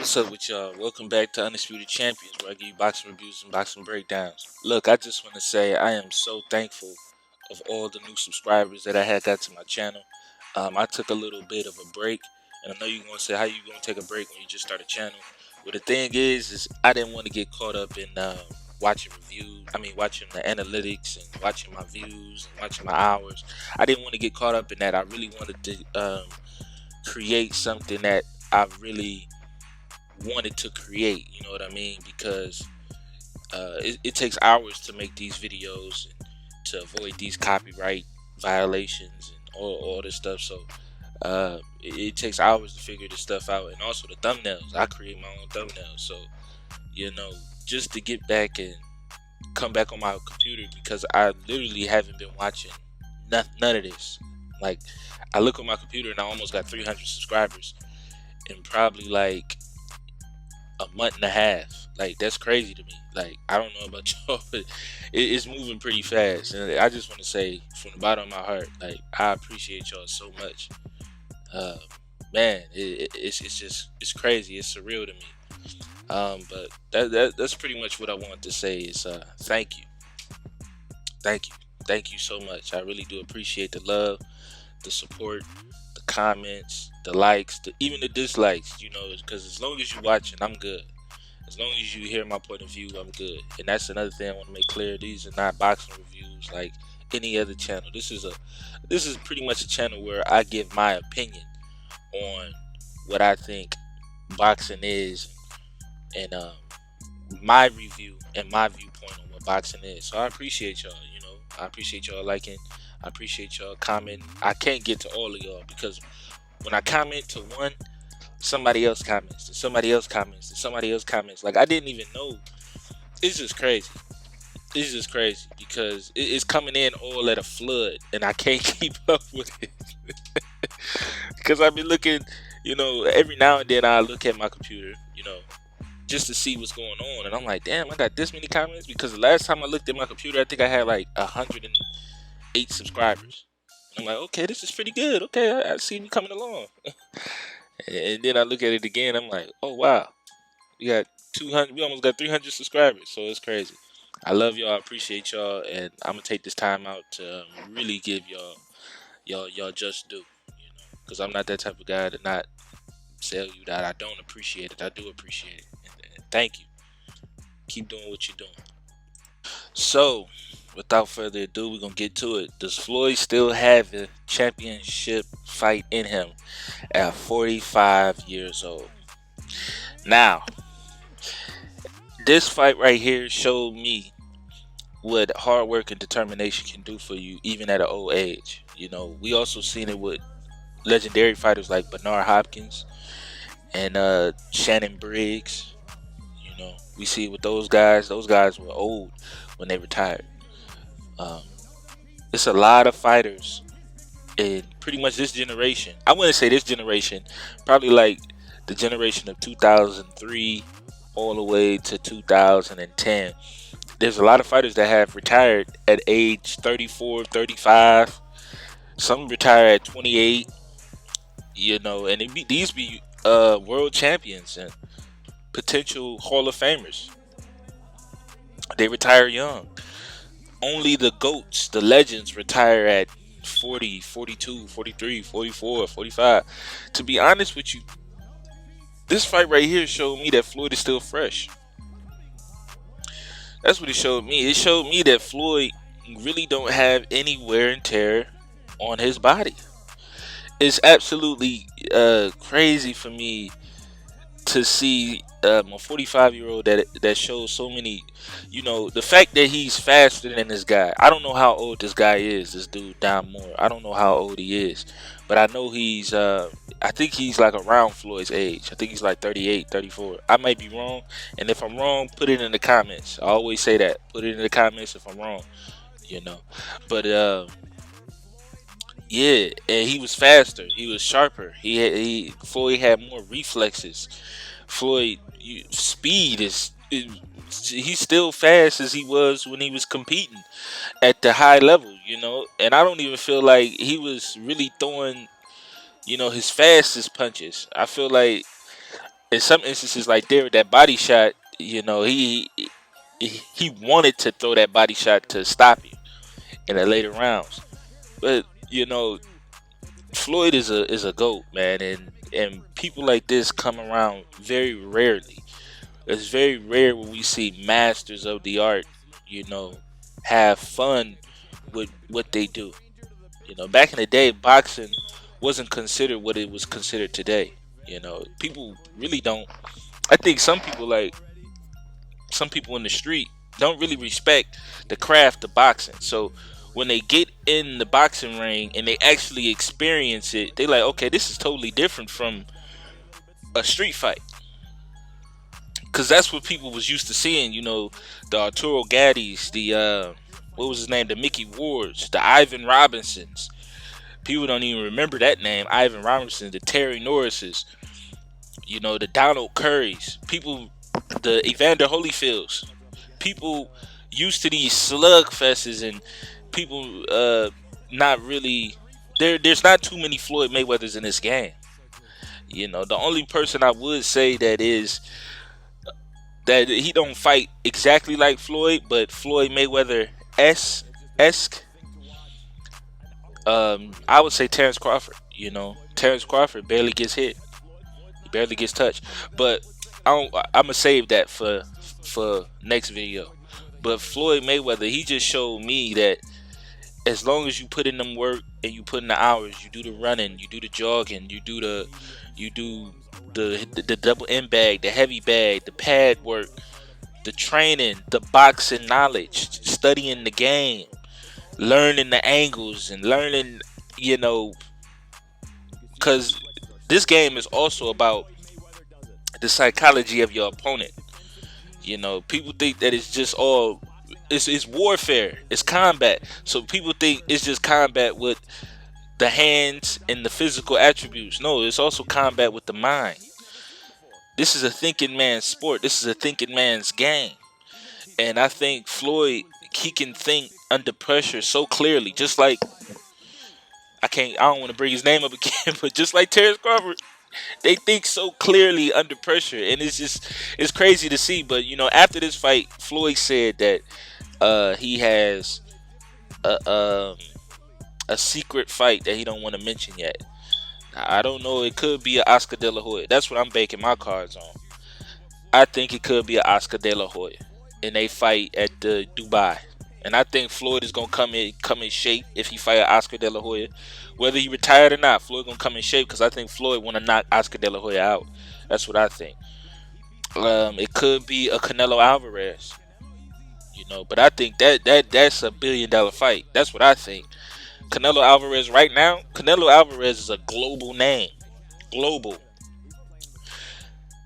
What's up with y'all? Welcome back to Undisputed Champions, where I give you boxing reviews and boxing breakdowns. Look, I just want to say I am so thankful of all the new subscribers that I had got to my channel. I took a little bit of a break, and I know you're going to say, how you going to take a break when you just start a channel? Well, the thing is I didn't want to get caught up in watching reviews. Watching the analytics and watching my views and watching my hours. I didn't want to get caught up in that. I really wanted to create something that I really wanted to create, you know what I mean? Because it takes hours to make these videos and to avoid these copyright violations and all this stuff. So it takes hours to figure this stuff out, and also the thumbnails. I create my own thumbnails, so you know, just to get back and come back on my computer because I literally haven't been watching none of this. Like, I look on my computer and I almost got 300 subscribers in probably like a month and a half. Like, that's crazy to me. Like, I don't know about y'all, but it's moving pretty fast. And I just want to say from the bottom of my heart, like, I appreciate y'all so much. Uh, Man, it's just it's crazy. It's surreal to me. But that's pretty much what I wanted to say. Is thank you, thank you, thank you so much. I really do appreciate the love, the support, the comments, the likes, even the dislikes. You know, because as long as you're watching, I'm good. As long as you hear my point of view, I'm good. And that's another thing I want to make clear. These are not boxing reviews like any other channel. This is pretty much a channel where I give my opinion on what I think boxing is, and my review and my viewpoint on what boxing is. So I appreciate y'all. You know, I appreciate y'all liking. I appreciate y'all commenting. I can't get to all of y'all because when I comment to one, somebody else comments, and somebody else comments, and somebody else comments. Like, I didn't even know. It's just crazy. It's just crazy because it's coming in all at a flood, and I can't keep up with it because I've been looking. You know, every now and then I look at my computer. You know, just to see what's going on, and I'm like, damn, I got this many comments because the last time I looked at my computer, I think I had like 108 subscribers. I'm like, okay, this is pretty good. Okay, I see me coming along. And then I look at it again. I'm like, oh wow, we got 200. We almost got 300 subscribers. So it's crazy. I love y'all. I appreciate y'all, and I'm gonna take this time out to really give y'all just due. You know, because I'm not that type of guy to not tell you that I don't appreciate it. I do appreciate it, and thank you. Keep doing what you're doing. So, without further ado, we're gonna get to it. Does Floyd still have a championship fight in him at 45 years old? Now, this fight right here showed me what hard work and determination can do for you even at an old age. You know, we also seen it with legendary fighters like Bernard Hopkins and Shannon Briggs. You know, we see it with those guys. Those guys were old when they retired. Um, it's a lot of fighters in pretty much this generation. I wouldn't say this generation, probably like the generation of 2003 all the way to 2010. There's a lot of fighters that have retired at age 34, 35. Some retire at 28, you know, and these be world champions and potential Hall of Famers. They retire young. Only the GOATs, the legends, retire at 40, 42, 43, 44, 45. To be honest with you, this fight right here showed me that Floyd is still fresh. That's what it showed me. It showed me that Floyd really don't have any wear and tear on his body. It's absolutely crazy for me to see a 45-year-old that shows so many. You know, the fact that he's faster than this guy. I don't know how old this guy is. This dude Don Moore. I don't know how old he is, but I know he's. I think he's like around Floyd's age. I think he's like 38, 34. I might be wrong, and if I'm wrong, put it in the comments. I always say that. Put it in the comments if I'm wrong. You know, but yeah, and he was faster. He was sharper. Floyd had more reflexes. Floyd speed he's still fast as he was when he was competing at the high level, you know. And I don't even feel like he was really throwing, you know, his fastest punches. I feel like in some instances, like there, that body shot, he wanted to throw that body shot to stop you in the later rounds. But Floyd is a GOAT, man, and people like this come around very rarely. It's very rare when we see masters of the art, you know, have fun with what they do. Back in the day, boxing wasn't considered what it was considered today. People really don't. I think some people in the street don't really respect the craft of boxing. So when they get in the boxing ring and they actually experience it, they like, okay, this is totally different from a street fight. Because that's what people was used to seeing. The Arturo Gaddis, the what was his name, the Mickey Wards, the Ivan Robinsons. People don't even remember that name, Ivan Robinson, the Terry Norrises, the Donald Currys, the Evander Holyfields. People used to these slugfests, and people not really. There's not too many Floyd Mayweathers in this game. The only person I would say that he don't fight exactly like Floyd, but Floyd Mayweather esque. I would say Terrence Crawford. Terrence Crawford barely gets hit. He barely gets touched. But I'm gonna save that for next video. But Floyd Mayweather, he just showed me that as long as you put in them work and you put in the hours, you do the running, you do the jogging, you do the double end bag, the heavy bag, the pad work, the training, the boxing knowledge, studying the game, learning the angles, and learning, because this game is also about the psychology of your opponent. People think that it's just all it's warfare, it's combat. So people think it's just combat with the hands and the physical attributes. No, it's also combat with the mind. This is a thinking man's sport. This is a thinking man's game. And I think Floyd, he can think under pressure so clearly, just like I don't want to bring his name up again, but just like Terrence Crawford, they think so clearly under pressure, and it's crazy to see. But after this fight, Floyd said that he has a secret fight that he don't want to mention yet. I don't know. It could be an Oscar De La Hoya. That's what I'm banking my cards on. I think it could be an Oscar De La Hoya, and they fight at the Dubai. And I think Floyd is gonna come in shape if he fight Oscar De La Hoya. Whether he retired or not, Floyd gonna come in shape because I think Floyd want to knock Oscar De La Hoya out. That's what I think. It could be a Canelo Alvarez, but I think that's a $1 billion fight. That's what I think. Canelo Alvarez right now. Canelo Alvarez is a global name, global,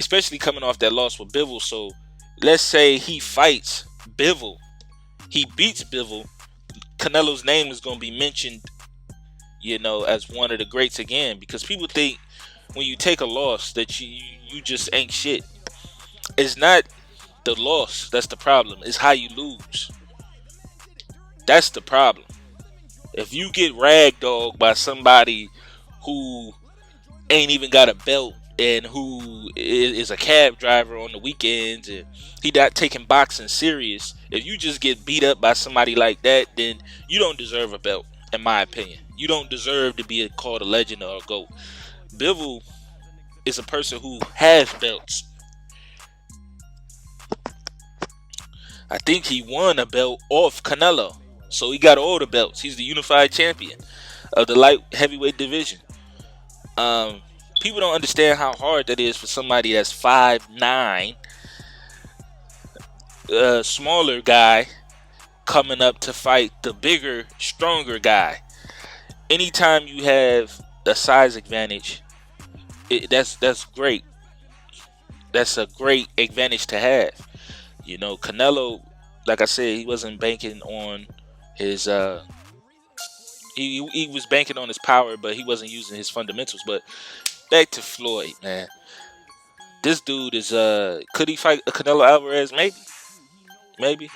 especially coming off that loss with Bivol. So let's say he fights Bivol. He beats Bivol, Canelo's name is going to be mentioned, as one of the greats again. Because people think when you take a loss that you just ain't shit. It's not the loss that's the problem. It's how you lose. That's the problem. If you get ragdolled by somebody who ain't even got a belt and who is a cab driver on the weekends and he not taking boxing serious, if you just get beat up by somebody like that, then you don't deserve a belt, in my opinion. You don't deserve to be called a legend or a GOAT. Bivol is a person who has belts. I think he won a belt off Canelo. So he got all the belts. He's the unified champion of the light heavyweight division. People don't understand how hard that is for somebody that's 5'9", smaller guy coming up to fight the bigger, stronger guy. Anytime you have a size advantage, that's great. That's a great advantage to have. Canelo, like I said, he wasn't banking on his he was banking on his power, but he wasn't using his fundamentals. But back to Floyd, man. This dude is could he fight a Canelo Alvarez? Maybe.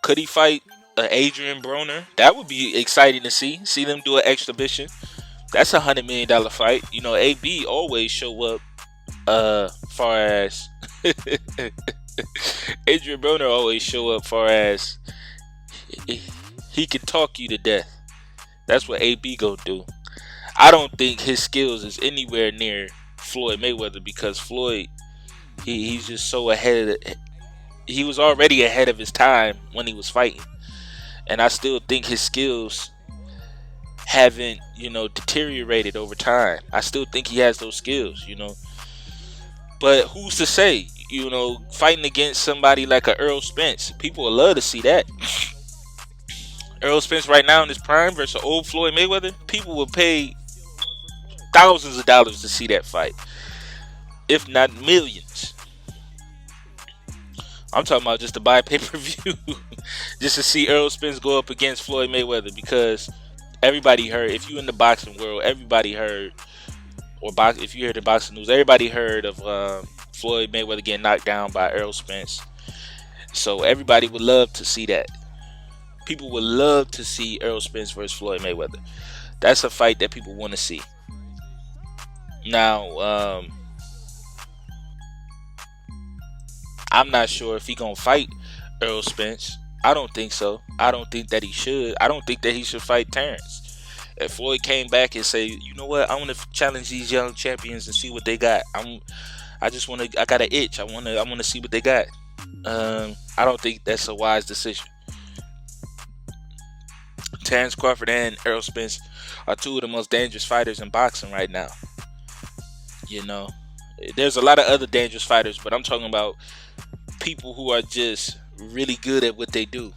Could he fight Adrian Broner? That would be exciting to see. See them do an exhibition. That's $100 million fight. AB always show up Far as Adrian Broner always show up. Far as he can talk you to death. That's what AB gonna do. I don't think his skills is anywhere near Floyd Mayweather, because Floyd, he's just so ahead of he was already ahead of his time when he was fighting. And I still think his skills haven't, deteriorated over time. I still think he has those skills, But who's to say, fighting against somebody like a Earl Spence, people would love to see that. Earl Spence right now in his prime versus old Floyd Mayweather, people will pay thousands of dollars to see that fight, if not millions. I'm talking about just to buy pay-per-view just to see Earl Spence go up against Floyd Mayweather, because everybody heard, if you in the boxing world, everybody heard, if you heard the boxing news, everybody heard of Floyd Mayweather getting knocked down by Earl Spence. So everybody would love to see that. People would love to see Earl Spence versus Floyd Mayweather. That's a fight that people want to see. Now, I'm not sure if he gonna fight Earl Spence. I don't think so. I don't think that he should. I don't think that he should fight Terrence. If Floyd came back and say, you know what, I want to challenge these young champions and see what they got. I got an itch. I want to see what they got. I don't think that's a wise decision. Terrence Crawford and Earl Spence are two of the most dangerous fighters in boxing right now. There's a lot of other dangerous fighters, but I'm talking about people who are just really good at what they do.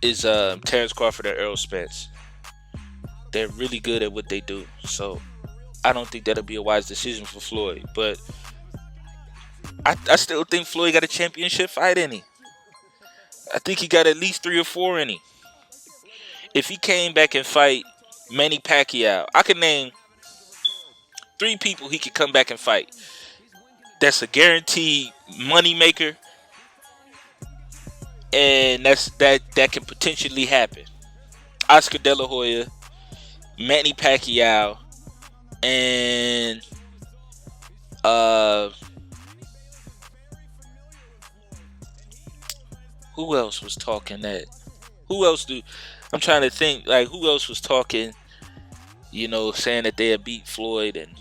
Is Terrence Crawford and Earl Spence. They're really good at what they do. So I don't think that'll be a wise decision for Floyd. But I still think Floyd got a championship fight in him. I think he got at least 3 or 4 in him. If he came back and fight Manny Pacquiao, I can name 3 people he could come back and fight. That's a guaranteed money maker, and that can potentially happen. Oscar De La Hoya, Manny Pacquiao, and who else was talking that? I'm trying to think, like, who else was talking, saying that they'll beat Floyd and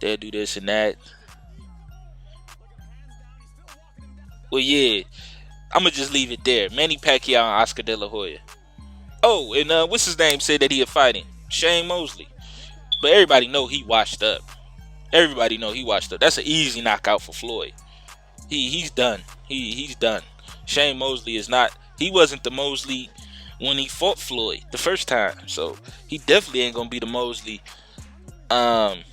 they'll do this and that. Well, yeah, I'm going to just leave it there. Manny Pacquiao and Oscar De La Hoya. Oh, and what's his name said that he'll fight him? Shane Mosley. But everybody know he washed up. That's an easy knockout for Floyd. He's done. He's done. Shane Mosley is not. He wasn't the Mosley when he fought Floyd the first time. So he definitely ain't gonna be the Mosley when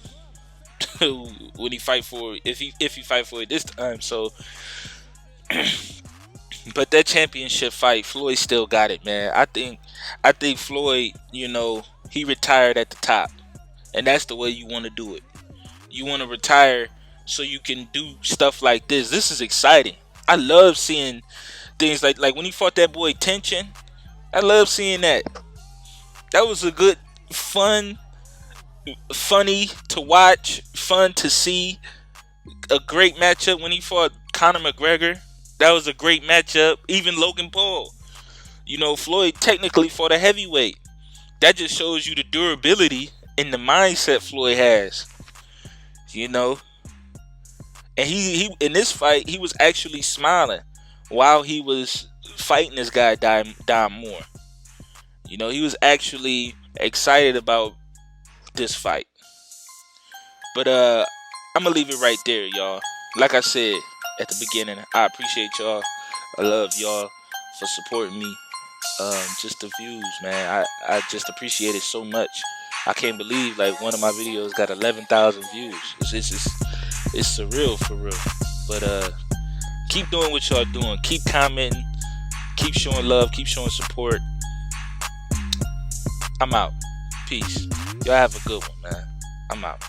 he fight for if he fight for it this time. So but that championship fight, Floyd still got it, man. I think Floyd, he retired at the top. And that's the way you want to do it. You want to retire so you can do stuff like this. This is exciting. I love seeing things like when he fought that boy Tension. I love seeing that. That was a good, funny to watch, fun to see. A great matchup when he fought Conor McGregor. That was a great matchup. Even Logan Paul. Floyd technically fought a heavyweight. That just shows you the durability and the mindset Floyd has. And he in this fight, he was actually smiling while he was fighting this guy, Dom Moore. He was actually excited about this fight. But I'm gonna leave it right there, y'all. Like I said at the beginning, I appreciate y'all. I love y'all for supporting me. Just the views, man. I just appreciate it so much. I can't believe one of my videos got 11,000 views. It's surreal for real. But keep doing what y'all doing. Keep commenting. Keep showing love. Keep showing support. I'm out. Peace. Y'all have a good one, man. I'm out.